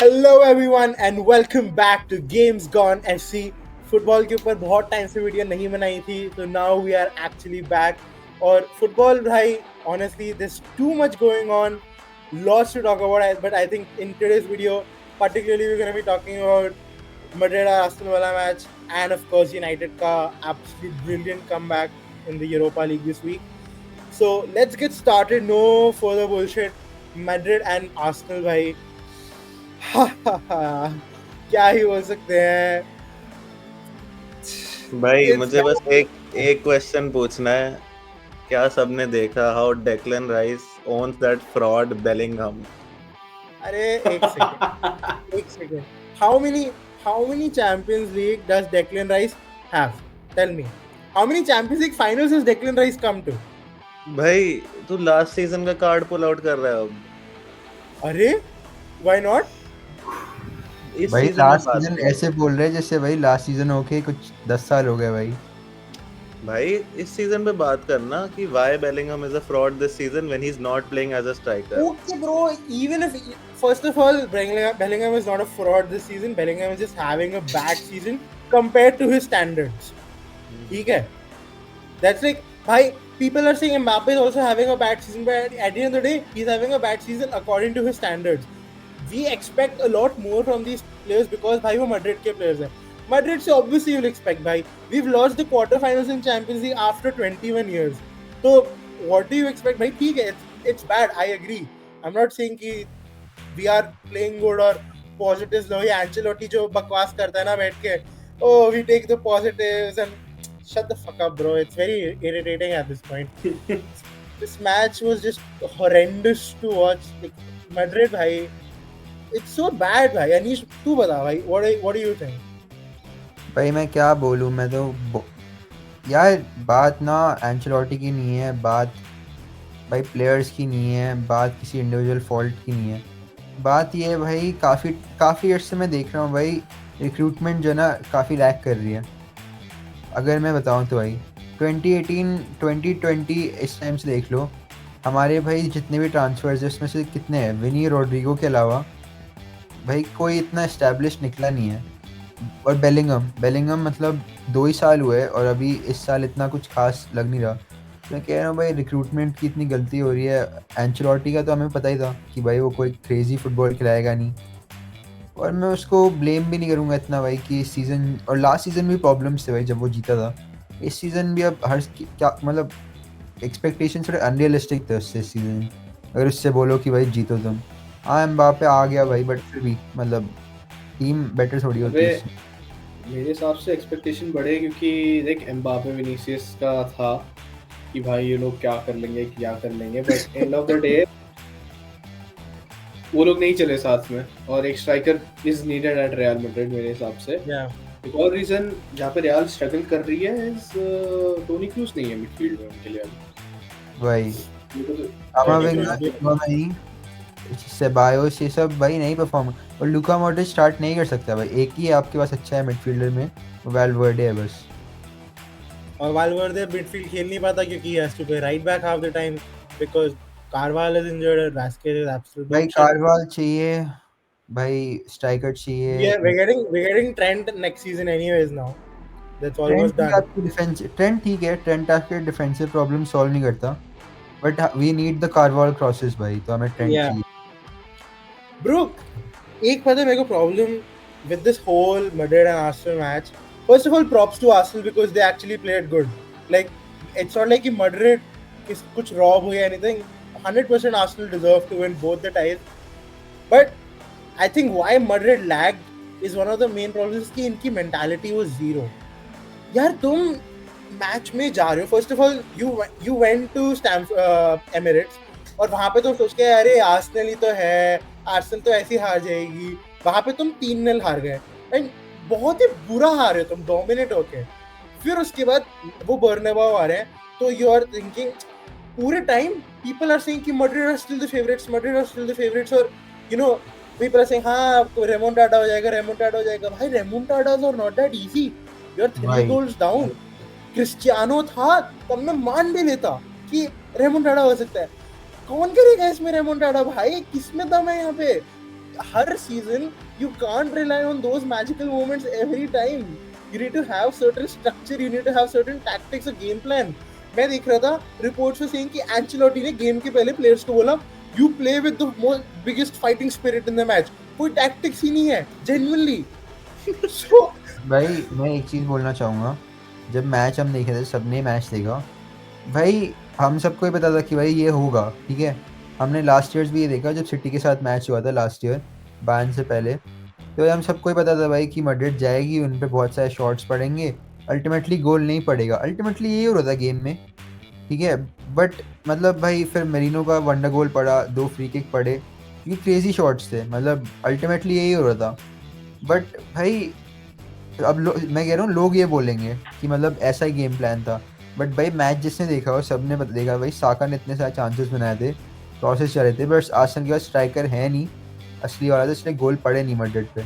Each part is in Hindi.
Hello everyone and welcome back to games gone FC. Football के ऊपर बहुत टाइम से वीडियो नहीं बनाई थी, तो now we are actually back. और फुटबॉल भाई, honestly there's too much going on, lots to talk about, but I think in today's video particularly we're going to be talking about Madrid Arsenal wala match, and of course United ka absolute brilliant comeback in the Europa League this week. So let's get started, no further bullshit. Madrid and Arsenal भाई, क्या ही बोल सकते हैं। भाई It's मुझे बस एक एक क्वेश्चन पूछना है। क्या सबने देखा how Declan rice owns that fraud Bellingham? अरे एक second how many Champions League does Declan Rice have? Tell me, how many Champions League finals has Declan Rice come to? भाई तू लास्ट सीजन का कार्ड पुल आउट कर रहा है अब। अरे why not? इस भाई सीजन में लास्ट बात सीजन कर। ऐसे बोल रहे हैं जैसे भाई लास्ट सीजन होके कुछ 10 साल हो गए भाई। भाई इस सीजन पे बात करना कि why Bellingham is a fraud this season when he is not playing as a striker. Okay, bro. Even if, first of all, Bellingham is not a fraud this season. Bellingham is just having a bad season compared to his standards. ठीक है? That's like, bhai, people are saying Mbappe is also having a bad season, but at the end of the day, he's having a bad season according to his standards. We expect a lot more from these players because bhai वो Madrid के players हैं. Madrid से obviously you'll expect, bhai. We've lost the quarterfinals in Champions League after 21 years. So what do you expect, bhai? ठीक है, it's bad. I agree. I'm not saying कि we are playing good or positives लो. ये Ancelotti जो बकवास करता है ना बैठ के, oh we take the positives and shut the fuck up, bro. It's very irritating at this point. This match was just horrendous to watch. Like, Madrid, bhai, it's so bad, bhai. Anish, तू बता भाई, what do you think? भाई मैं क्या बोलूँ, मैं तो यार बात ना एंचेलोटी की नहीं है, बात भाई प्लेयर्स की नहीं है, बात किसी इंडिविजुअल फॉल्ट की नहीं है। बात ये है भाई, काफ़ी अर्से मैं देख रहा हूँ भाई, रिक्रूटमेंट जो ना काफ़ी लैक कर रही है। अगर मैं बताऊँ तो भाई 2018 2020 इस टाइम से देख लो, हमारे भाई जितने भी ट्रांसफर्स हैं उसमें से कितने हैं, विनी रोड्रिगो के अलावा भाई कोई इतना इस्टेब्लिश निकला नहीं है। और बेलिंगम मतलब 2 ही साल हुए और अभी इस साल इतना कुछ खास लग नहीं रहा। तो मैं कह रहा हूँ भाई रिक्रूटमेंट की इतनी गलती हो रही है। एंचेलोटी का तो हमें पता ही था कि भाई वो कोई क्रेज़ी फुटबॉल खिलाएगा नहीं, और मैं उसको ब्लेम भी नहीं करूँगा इतना भाई कि इस सीज़न और लास्ट सीज़न भी प्रॉब्लम्स थे भाई जब वो जीता था। इस सीज़न भी अब हर क्या मतलब एक्सपेक्टेशन थोड़े अनरियलिस्टिक थे उससे इस सीज़न। अगर उससे बोलो कि भाई जीतो तुम, हाँ एम्बापे आ गया भाई, बट फिर भी मतलब टीम बेटर थोड़ी होती है इससे। मेरे हिसाब से एक्सपेक्टेशन बढ़े क्योंकि देख एम्बापे विनीसियस का था कि भाई ये लोग क्या कर लेंगे, but and of the day वो लोग नहीं चले साथ में, और एक striker is needed eight real Madrid मेरे हिसाब से। एक और रीजन जहाँ पे रियल स्ट्रगल कर रही है इज टोनी क्रूस नहीं है मिडफील्ड में उनके लिए भाई भाई। सेबायोस ये सब भाई नहीं परफॉर्म, और लुका मॉड्रिच स्टार्ट नहीं कर सकता भाई। एक ही आपके पास अच्छा है मिडफील्डर में, वैल्वर्डे है बस। और वाल्वर्दे मिडफील्ड खेल नहीं पाता क्योंकि he has to play right back half the time because Carvalho is injured and Vasquez is absolute भाई dog shit. कारवाल चाहिए, भाई स्ट्राइकर चाहिए। We're getting Trent next season anyways now. That's almost done. Trent ठीक है, ट्रेंट आपके डिफेंसिव प्रॉब्लम सॉल्व नहीं करता, but we need the Carvajal crosses भाई, तो हमें ट्रेंट Yeah. चाहिए। Bro, एक पता है मेरे को problem with this whole Madrid and Arsenal match. First of all, props to Arsenal because they actually played good. Like, it's not like कि Madrid is कुछ rob हुई anything. 100% Arsenal deserve to win both the ties. But I think why Madrid lagged is one of the main problems कि इनकी mentality was zero. यार तुम मैच में जा रहे हो, first of all you went to Emirates, और वहां पे तुम सोच के अरे आर्सेनल ही तो है, आर्सेनल तो ऐसी हार जाएगी। वहां पे तुम 3-0 हार गए एंड बहुत ही बुरा हार रहे हो तुम, डोमिनेट होके। फिर उसके बाद वो बर्नाबाउ आ रहे हैं, तो यू आर थिंकिंग पूरे टाइम पीपल आर सेइंग कि Madrid are still the favourites, और you know people are saying हाँ रेमोंटाडा हो जाएगा। भाई remontadas are not that easy. You are 3 goals down. Cristiano था तब मैं मान भी लेता कि रेमोंटाडा हो सकता है। कौन करेगा इसमें रेमोंटाडा भाई, किसमें दम है यहाँ पे? her season, you can't rely on those magical moments every time. You need to have certain structure, you need to have certain tactics, a game plan. मैं देख रहा था रिपोर्ट्स में सेइंग कि एंचेलोटी ने गेम के पहले प्लेयर्स को बोला you play with the most biggest fighting spirit in the match. कोई टैक्टिक्स ही नहीं है जेन्युइनली. सो भाई मैं एक चीज़ बोलना चाहूँगा, जब मैच हम देखे थे, सबने मैच देखा भाई, हम सबको ही पता था कि भाई ये होगा, ठीक है. हमने लास्ट ईयर्स भी ये देखा जब सिटी के साथ मैच हुआ था लास्ट ईयर बायर्न से पहले, तो हम सबको ही पता था भाई कि मैड्रिड जाएगी, उन पे बहुत सारे शॉट्स पड़ेंगे, अल्टीमेटली गोल नहीं पड़ेगा. अल्टीमेटली यही हो रहा था गेम में, ठीक है. बट मतलब भाई फिर मेरिनो का वंडर गोल पड़ा, 2 फ्री किक पड़े, ये क्रेजी शॉट्स थे, मतलब अल्टीमेटली यही हो रहा था. बट भाई अब मैं कह रहा हूँ लोग ये बोलेंगे कि मतलब ऐसा ही गेम प्लान था, बट भाई मैच जिसने देखा हो सबने देखा भाई साका ने इतने सारे चांसेस बनाए थे, क्रॉसेस चले थे, बट आर्सेनल के पास स्ट्राइकर है नहीं असली वाला, तो इसलिए गोल पड़े नहीं मैड्रिड पे.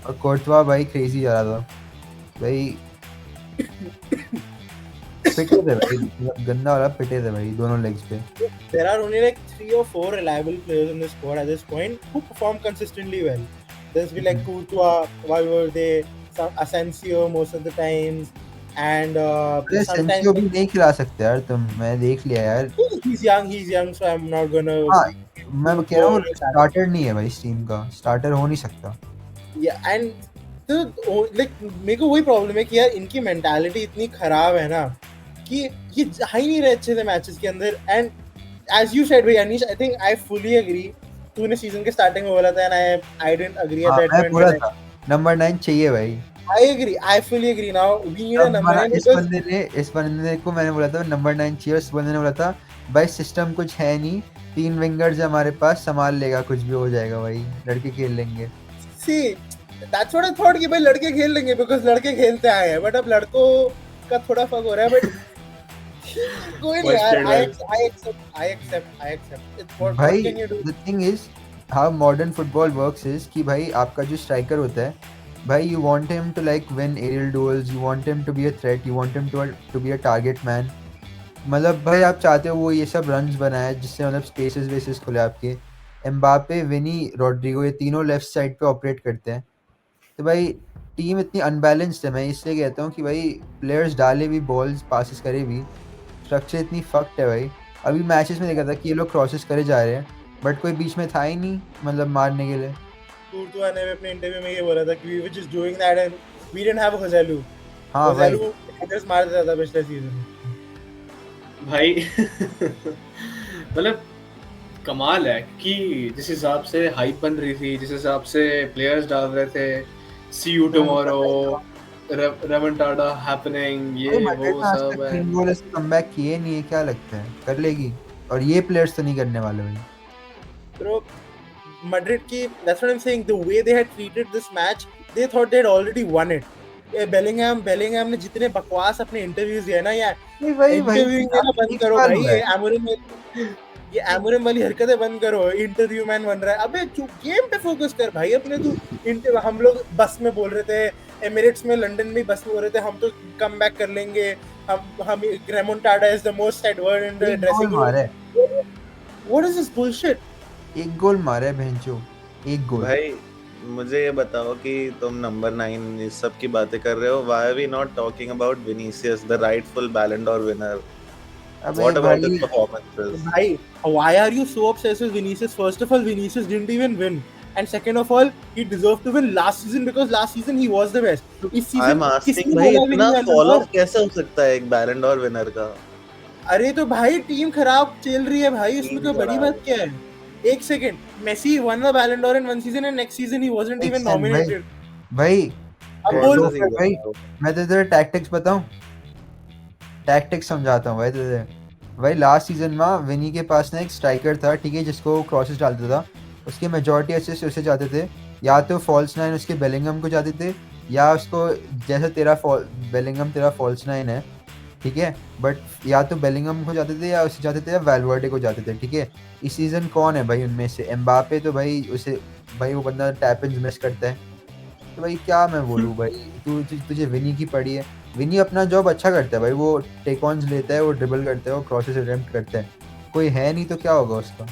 और कोर्टवा भाई क्रेजी जा रहा था भाई, पिटे थे भाई, मतलब गंदा वाला पिटे थे भाई दोनों लेग्स पे. there are only like 3 or 4 reliable players in the squad at this point who perform consistently well. There's been like Courtois, Valverde, Asensio most of the times, and अरे sometimes सेंसियो भी नहीं खिला सकते यार तुम, मैं देख लिया यार. he's young, so I'm not gonna. हाँ मैं कह रहा हूँ स्टार्टर नहीं है भाई इस टीम का, स्टार्टर हो नहीं सकता. Yeah, and तो like मेरे को वही प्रॉब्लम है कि यार इनकी मेंटालिटी इतनी खराब है ना कि ये जा ही नहीं रहे अच्छे से मैचेस के अंदर. एंड एज यू सेड भाई Anish, I think I fully agree. तूने सीजन के स्टार्टिंग में बोला था and I didn't agree at हाँ, दैट मैं बोला था नंबर 9 चाहिए भाई. I fully agree. Now we need a number 9 इस बंदे को मैंने बोला था नंबर 9 चाहिए, उस बंदे ने बोला था भाई सिस्टम कुछ है नहीं, 3 विंगर्स हमारे पास, संभाल लेगा, कुछ भी हो जाएगा भाई, लड़के खेल लेंगे. See that's what I thought कि भाई लड़के खेल लेंगे बिकॉज़ लड़के खेलते आए हैं. बट अब लड़कों का थोड़ा फक हो रहा है. बट कोई नहीं यार, I accept it's what भाई can you do. The thing is how modern football works is कि भाई आपका जो स्ट्राइकर होता है भाई, you want him to like win aerial duels, you want him to be a threat, you want him to be a target man. मतलब भाई आप चाहते हो वो ये सब रन्स बनाए जिससे मतलब स्पेसेस वेसेस खुले आपके. एम्बापे, विनी, रोड्रिगो, ये तीनों लेफ्ट साइड पे ऑपरेट करते हैं. तो भाई टीम इतनी अनबैलेंस्ड है, मैं इसलिए कहता हूँ कि भाई प्लेयर्स डाले भी बॉल्स, पासिस करे भी, स्ट्रक्चर इतनी फक्ड है भाई. अभी मैचेस में देखा था कि ये लोग क्रॉसेस करे जा रहे हैं, बट कोई बीच में था ही नहीं मतलब मारने के लिए. Courtois ने अपने इंटरव्यू में ये बोला था कि we were just doing that and we didn't have Joselu. हाँ भाई Joselu headers मार देता था पिछले सीजन. भाई मतलब कमाल है कि जिस हिसाब से हाइप बन रही थी, जिस हिसाब से प्लेयर्स डाल रहे थे, सी यू टुमारो, रेमंटाडा हैपनिंग, ये वो सब है. 3 गोल से कमबैक किए नहीं है, क्या लगता है कर लेगी? और ये प्लेयर्स तो नहीं करने वाले भाई. Bro, Madrid की, that's what I'm saying, the way they had treated this match, they thought they'd already won it. ये बेलिंगहम ने जितने बकवास अपने इंटरव्यूज दिए ना यार, नहीं भाई इंटरव्यू देना बंद करो भाई. ये एमोरिम वाली हरकतें बंद करो. इंटरव्यू मैन बन रहा है. अबे गेम पे फोकस कर भाई अपने. तू हम लोग बस में बोल रहे थे, एमिरेट्स में, लंदन में बस में बोल रहे थे हम तो कम बैक कर लेंगे, हम remontada is the most said word in the dressing room. What is this bullshit? एक गोल मारे भेंचो, एक गोल. भाई मुझे ये बताओ कि तुम नंबर 9 इस सब की बातें कर रहे हो, why are we not talking about Vinicius, the rightful Ballon d'Or winner? What about his performances? भाई, why are you so obsessed with Vinicius? First of all, Vinicius didn't even win. And second of all, he deserved to win last season because last season he was the best. इस season I'm asking भाई इतना fall off कैसे हो सकता है एक Ballon d'Or winner का? अरे तो भाई टीम खराब चल रही है भाई, इसमें कोई बड़ी बात क्या है? एक second, Messi won the Ballon d'Or in one season and next season he wasn't even nominated. भाई अब बोल भाई मैं तो तेरे टैक्टिक्स बताऊं, टैक्टिक्स समझाता हूं भाई तुझे. भाई लास्ट सीजन में विनी के पास ना एक स्ट्राइकर था, ठीक है, जिसको क्रॉसेस डालता था, उसके मेजॉरिटी असिस्ट उसे जाते थे, या तो फॉल्स 9 उसके बेलिंगम को जाते थे, या उसको जैसे तेरा बेलिंगम तेरा फॉल्स 9 है, ठीक है, बट या तो बेलिंगम को जाते थे या उसे जाते थे या वैल्वर्डे को जाते थे, ठीक है. इस सीजन कौन है भाई उनमें से? एम्बापे तो भाई उसे भाई वो बंदा टैप इन मिस करता है. तो भाई क्या मैं बोलूँ भाई, तुझे विनी की पड़ी है. विनी अपना जॉब अच्छा करता है भाई, वो टेक ऑन्स लेता है, वो ड्रिबल करता है, वो क्रॉसेस अटेम्प्ट करता है. कोई है नहीं तो क्या होगा उसका?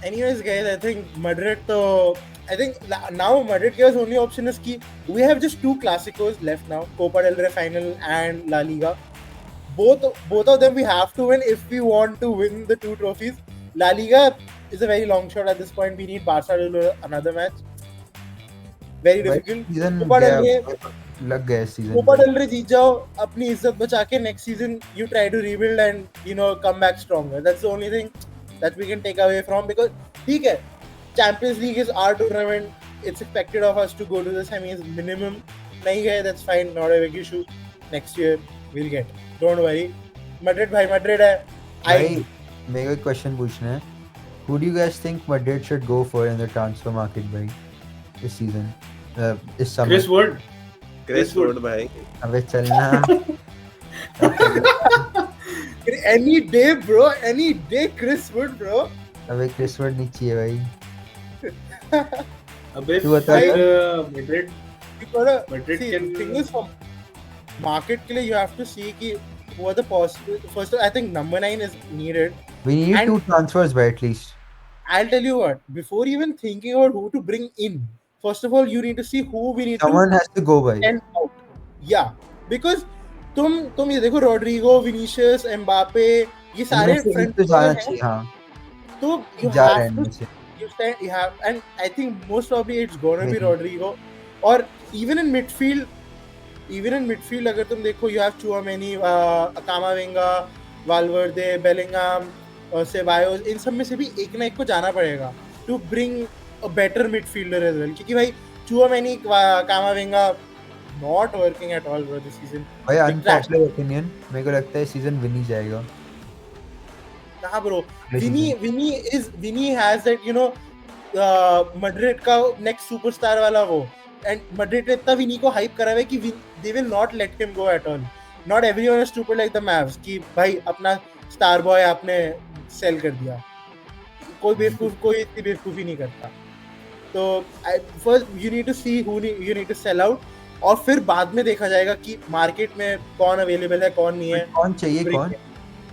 Anyways, guys, I think Madrid. I think now Madrid guys' only option is key. We have just two Clásicos left now: Copa del Rey final and La Liga. Both of them we have to win if we want to win the two trophies. La Liga is a very long shot at this point. We need Barca to lose another match. Very भाई difficult. Season Copa del Rey, लग गए सीजन Copa del Rey जीत जाओ, अपनी इज्जत बचा के next season you try to rebuild and come back stronger. That's the only thing that we can take away from, because ठीक है, Champions League is our tournament. It's expected of us to go to the semis minimum. नहीं गए, that's fine, not a big issue. Next year we'll get. Don't worry. Madrid भाई Madrid है. भाई मेरे को एक क्वेश्चन पूछना है. Who do you guys think Madrid should go for in the transfer market भाई this season? इस summer. Chris Wood. Chris Wood भाई. अबे चलना. Any day, bro. Any day, Chris Wood, bro. अबे क्रिस वर्ड नहीं चाहिए भाई. अबे तू बता फिर यार. Madrid You gotta Madrid see. can- The thing is, for market के लिए you have to see कि who are the possible. First, I think number 9 is needed. We need And- 2 transfers by at least. I'll tell you what. Before even thinking about who to bring in, first of all, you need to see who we need Someone to has to go by. send out. Yeah, because तुम ये देखो, रोड्रिगो, विनीशियस, एम्बापे, ये सारे इनमें से एक फ्रंट तो जाना हैं. चाहिए. हाँ तो you जा रहे हैं have to इनमें से. you have, and I think most probably it's gonna be Maybe. Rodrigo. Or even in midfield, अगर तुम देखो, you have Chouameni, Camavinga, Valverde, Bellingham, Ceballos, इन सब में से भी एक ना एक को जाना पड़ेगा to bring a better midfielder as well. क्योंकि भाई Chouameni, Camavinga not working at all bro this season. भाई Big trash. unpopular opinion, मेरे को लगता है सीजन विन ही जाएगा. हाँ bro, Season. Vinny has that Madrid का next superstar वाला वो, and Madrid ने इतना Vinny को hype करा है कि they will not let him go at all. Not everyone is stupid like the Mavs कि भाई अपना star boy आपने sell कर दिया. कोई इतनी बेवकूफी नहीं करता. तो first you need to see who you need to sell out, और फिर बाद में देखा जाएगा कि मार्केट में कौन अवेलेबल है कौन नहीं है. कौन चाहिए Bring कौन?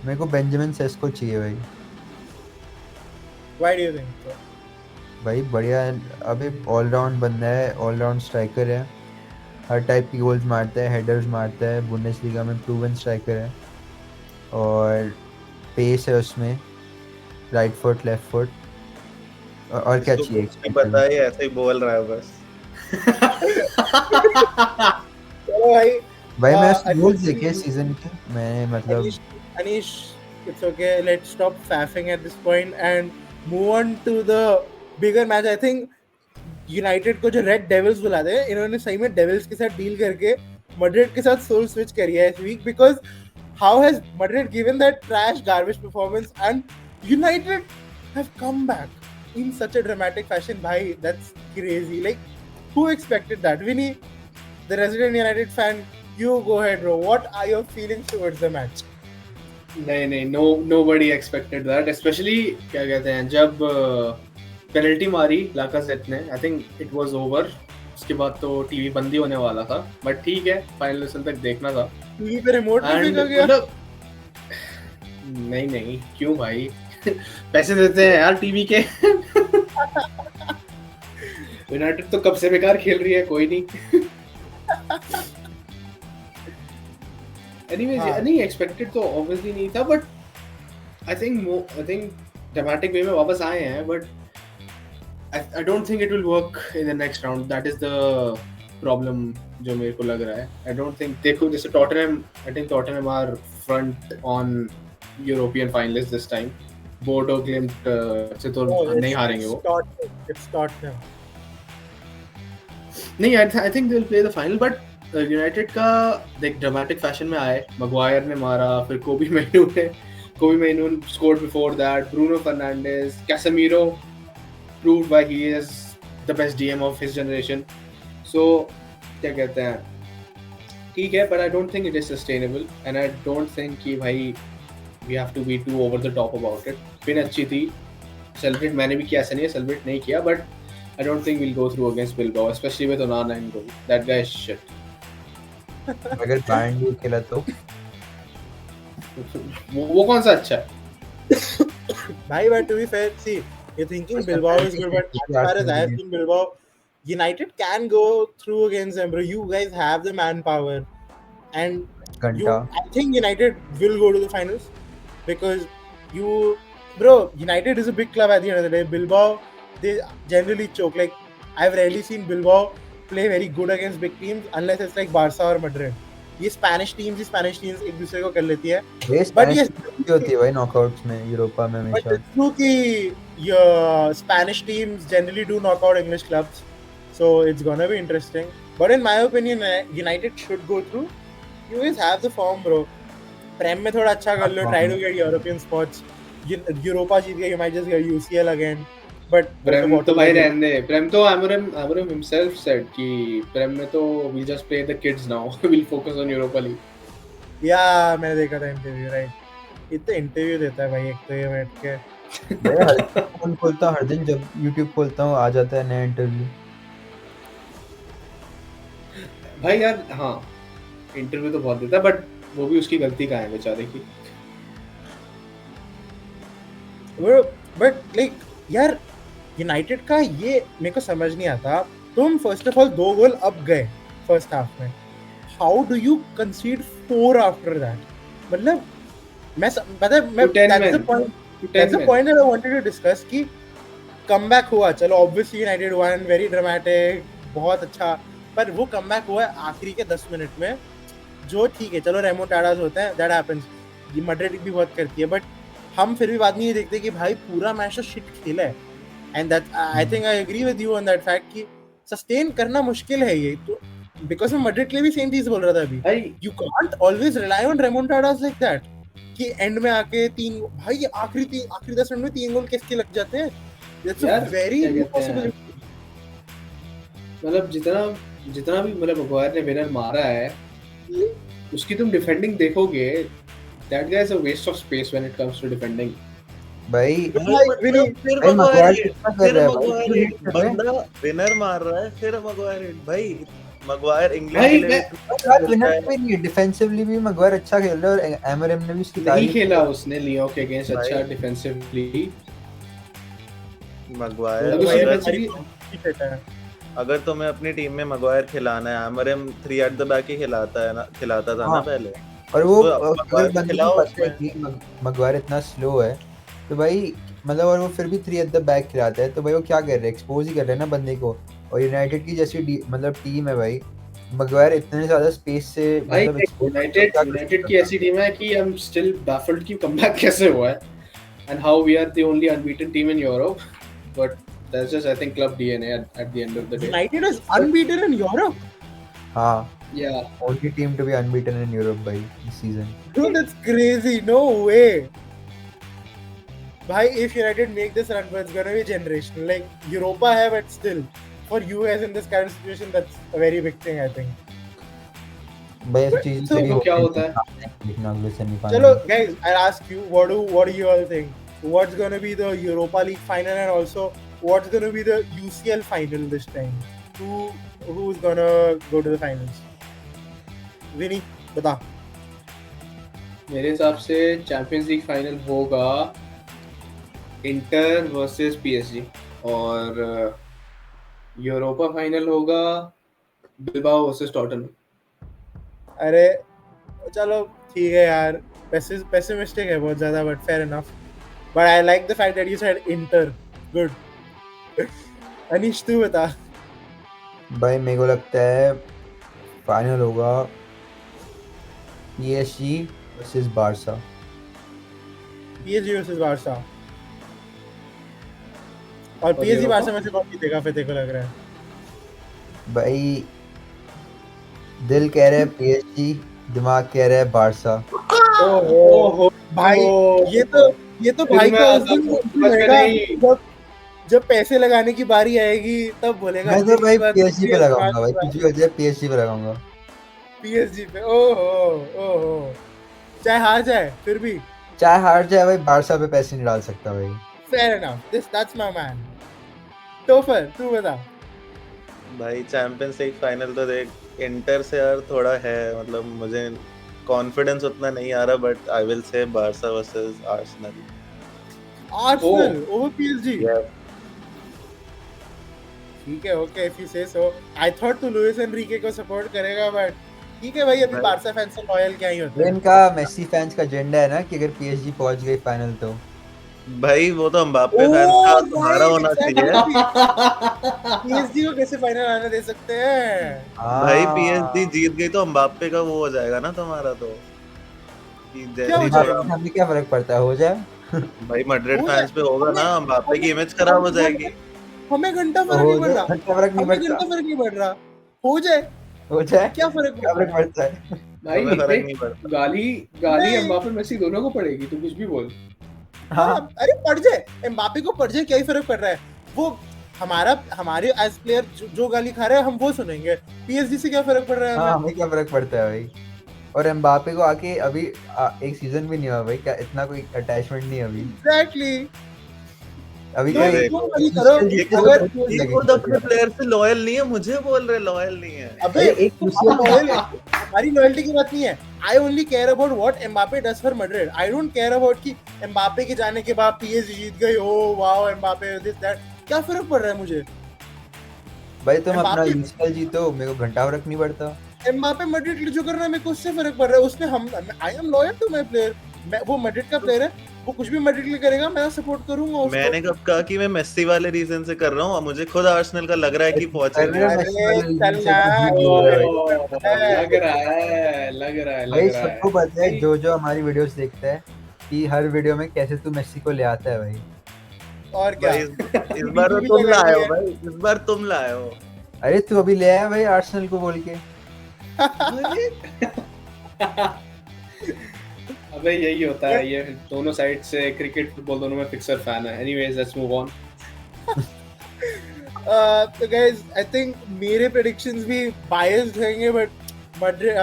मेरे को बेंजामिन सेस्को चाहिए भाई. Why do you think so? भाई बढ़िया है. अभी ऑलराउंड बंदा है, ऑलराउंड स्ट्राइकर है, हर टाइप की गोल्स मारता है, हेडर्स मारता है, बुंडेसलीगा में प्रूवन स्ट्राइकर है, और पेस है उसमें, राइट फुट लेफ्ट फुट, और क्या चाहिए? पता है ऐसे ही बोल रहा है बस. चलो भाई. भाई मैं Anish, गोल्स देखे सीजन के, मैं मतलब Anish, it's okay. Let's stop faffing at this point and move on to the bigger match. I think United को जो Red Devils बुलाते हैं, इन्होंने सही में Devils के साथ डील करके Madrid के साथ soul switch करी है इस week, because how has Madrid given that trash garbage performance and United have come back in such a dramatic fashion. Bhai, that's crazy. Like, who expected that? Vinny, the resident United fan, you go ahead, bro. What are your feelings towards the match? नहीं, nobody expected that, especially क्या कहते हैं, जब पेनल्टी मारी लाकाजेट ने, I think it was over. उसके बाद तो टीवी बंद ही होने वाला था, बट ठीक है, फाइनल विसल तक देखना था. टीवी पे रिमोट में And फेंका गया. मतलब नहीं, क्यों भाई? पैसे देते हैं यार टीवी के. यूनाइटेड तो कब से बेकार खेल रही है, कोई नहीं. Anyways, हाँ. नहीं एक्सपेक्टेड तो ऑब्वियसली नहीं था, बट आई थिंक ड्रामेटिक वे में वापस आए हैं, but I don't think it will work in the next round. That is the problem जो मेरे को लग रहा है. आई डोंट थिंक, देखो जैसे Tottenham, I think Tottenham are front on European finalist this time. Bodo Glimt से तो नहीं हारेंगे वो. It's Tottenham. नहीं, I think they will play the final, but United का देख ड्रामेटिक फैशन में आए. मगवायर ने मारा, फिर Kobbie Mainoo scored before that, Bruno Fernandes, Casemiro proved why he is the best DM of his generation. So क्या कहते हैं, ठीक है, but I don't think it is sustainable, and I don't think कि भाई we have to be too over the top about it. फिर अच्छी थी, celebrate मैंने भी किया, ऐसा नहीं है celebrate नहीं किया, but I don't think we'll go through against Bilbao, especially with Onana in goal. That guy is shit. अगर बैंड भी खेला तो वो कौन सा अच्छा है? भाई, but to be fair, see, You're thinking Bilbao is good, but as far as I've seen Bilbao, United can go through against them, bro. You guys have the manpower, and घंटा I think United will go to the finals because bro, United is a big club at the end of the day. Bilbao, they generally choke. Like, I've rarely seen Bilbao play very good against big teams unless it's like Barca or Madrid. ये स्पैनिश टीम्स एक दूसरे को कर लेती है. But yes, होती है भाई नॉकआउट्स में यूरोपा में but हमेशा. it's true कि your Spanish teams generally do knock out English clubs, so it's gonna be interesting. But in my opinion, United should go through. You guys have the form, bro. Prem में थोड़ा अच्छा कर लो. Try to get European spots. Europa जीत गए, you might just get UCL again. But प्रेम तो भाई रहने दे. प्रेम तो Amorim himself said कि प्रेम में तो we just play the kids now. We'll focus on Europa League. Yeah, मैंने देखा था इंटरव्यू, राइट. इतना इंटरव्यू देता है भाई एक तो ये बैठ के. फोन खोलता हूँ हर दिन, जब YouTube खोलता हूँ आ जाता है नया इंटरव्यू. भाई यार हाँ, इंटरव्यू तो बहुत देता है, बट वो भी उसकी गलती का है बेचारे की. बट लाइक यार यूनाइटेड का ये मेरे को समझ नहीं आता. तुम फर्स्ट ऑफ ऑल 2 गोल अब गए फर्स्ट हाफ में. How do you concede 4 after that? मतलब मैं that's the point that I wanted to discuss कि कमबैक हुआ. चलो obviously United won, very dramatic, बहुत अच्छा. पर वो कमबैक हुआ है आखिरी के 10 मिनट में, जो ठीक है, चलो रेमोंटाडास होते हैं, दैट हैपेंस. ये मैड्रिड भी बहुत करती है, बट हम फिर भी बाद में ये देखते हैं कि भाई पूरा मैच तो शिट खेला है. And that I think I agree with you on that fact कि सस्टेन करना मुश्किल है ये तो. बिकॉज़ मैं मैड्रिड के लिए भी सेम चीज बोल रहा था अभी. You can't always rely on remontadas like that कि एंड में आके 3 भाई आखिरी 10 मिनट में 3 गोल कैसे लग जाते हैं. That's a very impossible. मतलब जितना भी मतलब मगवायर ने विनर मारा है, उसकी तुम डिफेंडिंग देखोगे, that guy is a waste of space when it comes to defending. भाई फिर बंदा विनर मार रहा है, फिर मगवायर इंग्लैंड के लिए विनर पे नहीं, डिफेंसिवली भी मगवायर अच्छा खेल रहा है. और एमरएम ने भी उसकी नहीं खेला उसने लियो के अगेंस्ट अच्छा डिफेंसिवली. मगवायर अगर तुम्हें अपनी टीम में मगवायर खिलाना है, एमरएम 3 एट द बैक ही खिलाता था ना पहले. और वो मगवायर इतना स्लो है तो भाई मतलब, और वो फिर भी 3 एट द बैक खिलाता है, तो भाई वो क्या कर रहे हैं, एक्सपोज ही कर रहे हैं ना बंदे को. और यूनाइटेड की जैसी मतलब टीम है भाई, मगवायर इतने ज्यादा स्पेस से मतलब यूनाइटेड की ऐसी टीम है कि आई एम स्टिल बैफल्ड कि कमबैक कैसे हुआ है, and how we are the only unbeaten team in Europe. But that's just I think club DNA at the end of the day. United is unbeaten in Europe. हां, yeah, only team to be unbeaten in Europe by this season. Dude, that's crazy. No way. Bhai, if United make this run, it's gonna be generational. Like Europa have, but still, for you guys in this current situation, that's a very big thing, I think. भाई ऐसी चीज़ तो क्या होता है? देखना अगले सेमीफाइनल. चलो guys, I'll ask you, what do you all think? What's gonna be the Europa League final, and also what's gonna be the UCL final this time? Who's gonna go to the finals? विनी बता. मेरे हिसाब से चैंपियंस लीग फाइनल होगा इंटर वर्सेस पीएसजी, और यूरोपा फाइनल होगा बिल्बाओ वर्सेस टॉटनहम. अरे चलो ठीक है यार, पेसिमिस्टिक है बहुत ज्यादा, but fair enough. But I like the fact that you said inter. Good. Anish तू बता. भाई मेरे को लगता है फाइनल होगा PSG versus Barca. PSG versus Barca. और PSG बारसा में से कौन जीतेगा फिर तेरे को लग रहा है? भाई दिल कह रहा है PSG, दिमाग कह रहा है बारसा. ओहो भाई, ये तो भाई का उस दिन बोलेगा जब पैसे लगाने की बारी आएगी तब बोलेगा. मैं तो भाई PSG पे लगाऊंगा भाई, कुछ भी हो जाए PSG पे लगाऊंगा. PSG पे. ओहो चाहे हार जाए फिर भी, चाहे हार जाए भाई, बारसा पे पैसे नहीं डाल सकता भाई. Fair enough. That's my man. तोफर तू बता. भाई चैंपियंस लीग फाइनल तो देख, इंटर से यार थोड़ा है, मतलब मुझे कॉन्फिडेंस उतना नहीं आ रहा, but I will say Barça versus Arsenal. Arsenal over PSG. Yeah. ठीक है, okay, if you say so. I thought तू लुइस एनरिके को सपोर्ट करेगा, but ठीक है भाई, अभी भाई- बार्सा फैंस से लॉयल क्या ही होता वो है। इनका मेसी फैंस का एजेंडा है ना कि अगर पीएसजी पहुंच गई फाइनल तो भाई वो तो एम्बाप्पे फैंस का तुम्हारा होना चाहिए। PSG को कैसे फाइनल आने दे सकते हैं? भाई हाँ। पीएसजी जीत गई तो एम्बाप्पे का वो हो जाएगा ना तुम्हारा तो कि क्या हो जैसे जाएगा? थोड़ा हमें क्या फर्क पड़ता है, हो जाए। भाई मैड्रिड हो फैंस पे होगा ना, हमें- एम्बाप्पे की हमें- इमेज खराब हो जाएगी। हमें घंटा तो फर्क हो नहीं पड़ जाए, रहा, घंटा फर्क नहीं हमें पड़ता, घंटा फर्क नहीं पड़ रहा, हो जाए, हो जाए, क्या फर्क क्या पड़ता फर्क है? पड़ता है। भाई हमें फर्क देख, नहीं पड़ता। गाली नहीं। एम्बापे मेसी दोनों को पड़ेगी, तू कुछ भी बोल। हाँ, हाँ अरे पड़ जाए, एम्बापे को पड़ जाए, क्या ही फर्क पड़ रहा है? वो हमारे एज प्लेयर जो गाली खा रहे हैं हम वो सुनेंगे, पीएसजी से क्या फर्क पड़ रहा है हाँ, हमें? हमें क्या फर्क पड़ता है भाई। और एम्बापे को आके अभी एक सीजन भी नहीं हुआ भाई, क्या इतना कोई अटैचमेंट नहीं है अभी। एग्जैक्टली। अभी तो क्या अरे, एक क्यों गाली करो? अगर ये खुद अपने प्लेयर से लॉयल नहीं है, मुझे बोल रहे लॉयल नहीं है। अबे अरे एक हम loyal हैं। हमारी लॉयल्टी की बात नहीं है। I only care about what Mbappe does for Madrid. I don't care about कि एम्बापे के जाने के बाद पीएसजी जीत गई, oh wow Mbappe this that, क्या फर्क पड़ रहा है मुझे? भाई तुम अपना एम्बापे यूसीएल जीतो, मेरे को घंटा फर्क नहीं पड़ता। एम्बापे मैड्रिड के लिए जो कर रहा है मेरे को उससे फर्क पड़ रहा है। उसने हम I am loyal to my player, मैं वो मैड्रिड का प्लेयर है, वो कुछ भी मैड्रिड के लिए करेगा मैं सपोर्ट करूंगा उसको। मैंने कब कहा कि मैं मेसी वाले रीजन से कर रहा हूँ, मुझे खुद आर्सेनल का लग रहा है कि पहुंचेंगे। अरे, अरे मैसी वाले चल reason से ना, तो जीत ओ, गए भाई। लग रहा है, लग रहा है, भाई लग रहा है। सबको पता है, भाई, जो हमारी वीडियोस देखता है कि हर वीडियो में कैसे तू मेसी को ले आता है भाई। और क्या? भाई इस बार तो भी तुम लगा लाए हो लिया। भाई, इस बार तुम लाए हो। अरे तू अभी ले आया भाई आर्सेनल को बोल के। अबे यही होता है, ये दोनों साइड से क्रिकेट फुटबॉल दोनों में फिक्सर फैन है। Anyways let's move on. तो गाइस आई थिंक मेरे प्रेडिक्शंस भी बायस्ड रहेंगे, बट मैड्रिड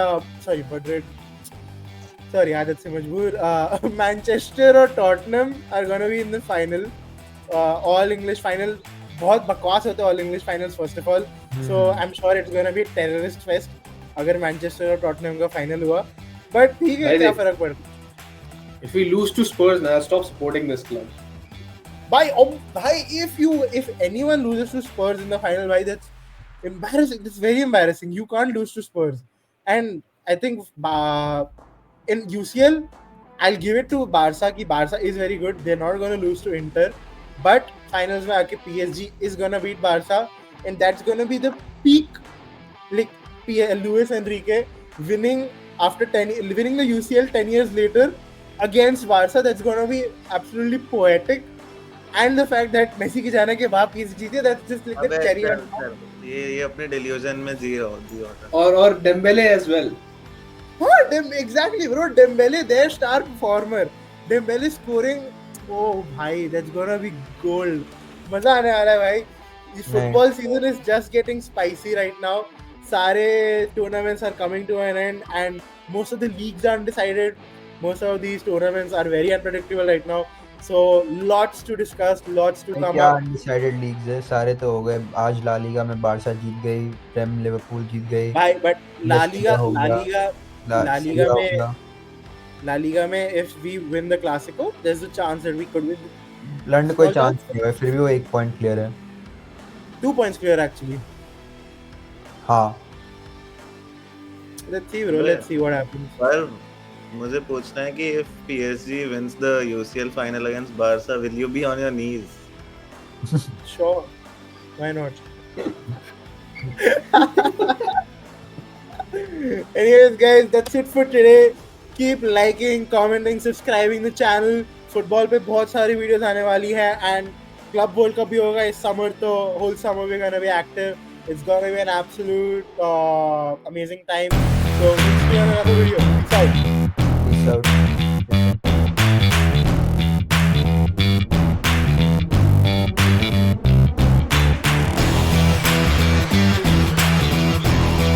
आदत से मजबूर, मैनचेस्टर और Tottenham are gonna be in the final, all English final. बहुत बकवास होते हैं all English finals first of all, so I am sure it's gonna be terrorist fest अगर मैनचेस्टर और टॉटनहम का फाइनल हुआ, बट ठीक है, भाई क्या देख, फर्क पड़ता है? If we lose to Spurs, now stop supporting this club. Bhai, if anyone loses to Spurs in the final, bhai, that's embarrassing. It's very embarrassing. You can't lose to Spurs. And I think in UCL, I'll give it to Barca. Ki Barca is very good. They're not going to lose to Inter. But finals mein aake PSG is going to beat Barca, and that's going to be the peak. Like Luis Enrique winning winning the UCL 10 years later against Barca. That's going to be absolutely poetic. And the fact that Messi के जाने के बाद PSG जीते, that's just like the अबे cherry चल, on top. चल, ये अपने डिल्यूजन में जी रहा। और Dembele as well. हाँ, exactly bro, Dembele their star performer, Dembele scoring, oh भाई, that's gonna be gold. मजा आने वाला है भाई. This football season is just getting spicy right now. सारे tournaments are coming to an end and most of the leagues are undecided. Most of these tournaments are very unpredictable right now. So lots to discuss, lots to come क्या up. अनडिसाइडेड लीग्स है, सारे तो हो गए। आज ला लीगा में बारसा जीत गई, प्रेम लिवरपूल जीत गई। भाई but La Liga सीरिया हो गया। La Liga में if we win the Clasico, there's a chance that we could win. लंड कोई और चांस नहीं है, फिर भी वो 1 पॉइंट क्लियर है। 2 points clear actually. हाँ Let's see bro, let's see what happens. पर मुझे पूछना है कि if PSG wins the UCL final against Barca, will you be on your knees? Sure, why not? Anyways guys, that's it for today. Keep liking, commenting, subscribing the channel. Football पे बहुत सारी वीडियोस आने वाली है and क्लब वर्ल्ड कप भी होगा इस समर, तो whole summer we're gonna be active. It's gonna be an absolute amazing time. So we'll see you on another video. Peace out.